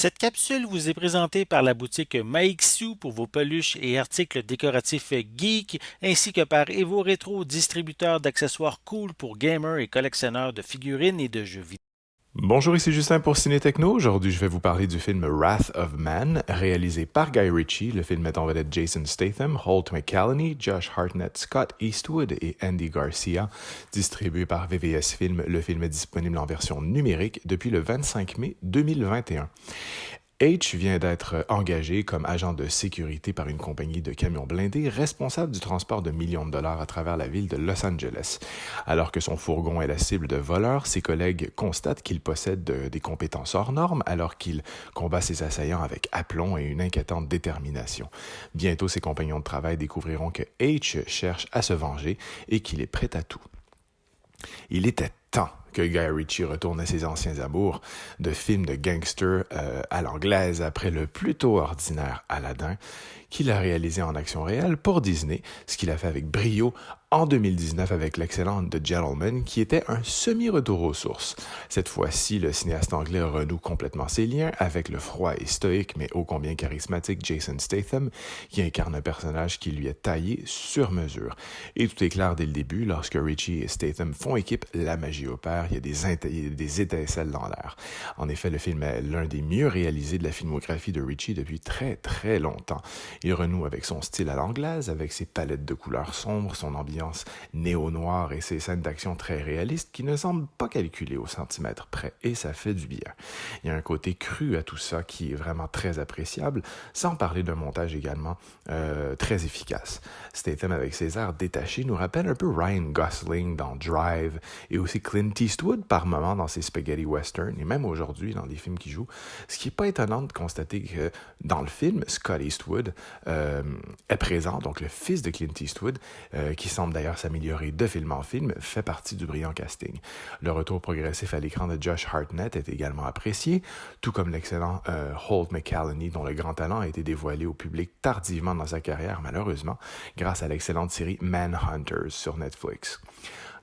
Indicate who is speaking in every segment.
Speaker 1: Cette capsule vous est présentée par la boutique Maixu pour vos peluches et articles décoratifs geek, ainsi que par Evo Retro, distributeur d'accessoires cool pour gamers et collectionneurs de figurines et de jeux vidéo.
Speaker 2: Bonjour, ici Justin pour Ciné Techno. Aujourd'hui, je vais vous parler du film Wrath of Man, réalisé par Guy Ritchie. Le film met en vedette Jason Statham, Holt McCallany, Josh Hartnett, Scott Eastwood et Andy Garcia. Distribué par VVS Film, le film est disponible en version numérique depuis le 25 mai 2021. H vient d'être engagé comme agent de sécurité par une compagnie de camions blindés responsable du transport de millions de dollars à travers la ville de Los Angeles. Alors que son fourgon est la cible de voleurs, ses collègues constatent qu'il possède des compétences hors normes alors qu'il combat ses assaillants avec aplomb et une inquiétante détermination. Bientôt, ses compagnons de travail découvriront que H cherche à se venger et qu'il est prêt à tout. Il était temps que Guy Ritchie retourne à ses anciens amours de films de gangsters à l'anglaise après le plutôt ordinaire Aladdin, qu'il a réalisé en action réelle pour Disney, ce qu'il a fait avec brio en 2019 avec l'excellent The Gentleman, qui était un semi-retour aux sources. Cette fois-ci, le cinéaste anglais renoue complètement ses liens avec le froid et stoïque, mais ô combien charismatique Jason Statham, qui incarne un personnage qui lui est taillé sur mesure. Et tout est clair dès le début, lorsque Ritchie et Statham font équipe, la magie opère, il y a des étincelles dans l'air. En effet, le film est l'un des mieux réalisés de la filmographie de Ritchie depuis très très longtemps. Il renoue avec son style à l'anglaise, avec ses palettes de couleurs sombres, son ambiance néo-noire et ses scènes d'action très réalistes qui ne semblent pas calculées au centimètre près, et ça fait du bien. Il y a un côté cru à tout ça qui est vraiment très appréciable, sans parler d'un montage également très efficace. Statham avec ses airs détachés nous rappelle un peu Ryan Gosling dans Drive, et aussi Clint Eastwood par moments dans ses spaghetti western, et même aujourd'hui dans les films qu'il joue. Ce qui n'est pas étonnant de constater que dans le film, Scott Eastwood est présent, donc le fils de Clint Eastwood, qui semble d'ailleurs s'améliorer de film en film, fait partie du brillant casting. Le retour progressif à l'écran de Josh Hartnett est également apprécié, tout comme l'excellent Holt McCallany, dont le grand talent a été dévoilé au public tardivement dans sa carrière, malheureusement, grâce à l'excellente série Manhunters sur Netflix.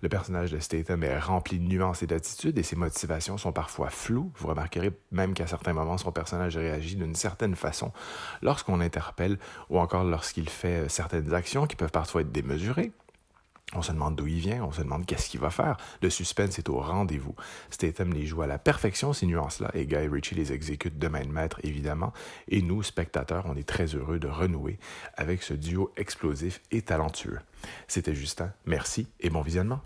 Speaker 2: Le personnage de Statham est rempli de nuances et d'attitudes et ses motivations sont parfois floues. Vous remarquerez même qu'à certains moments, son personnage réagit d'une certaine façon lorsqu'on l'interpelle ou encore lorsqu'il fait certaines actions qui peuvent parfois être démesurées. On se demande d'où il vient, on se demande qu'est-ce qu'il va faire. Le suspense est au rendez-vous. Statham les joue à la perfection, ces nuances-là, et Guy Ritchie les exécute de main de maître, évidemment. Et nous, spectateurs, on est très heureux de renouer avec ce duo explosif et talentueux. C'était Justin, merci et bon visionnement.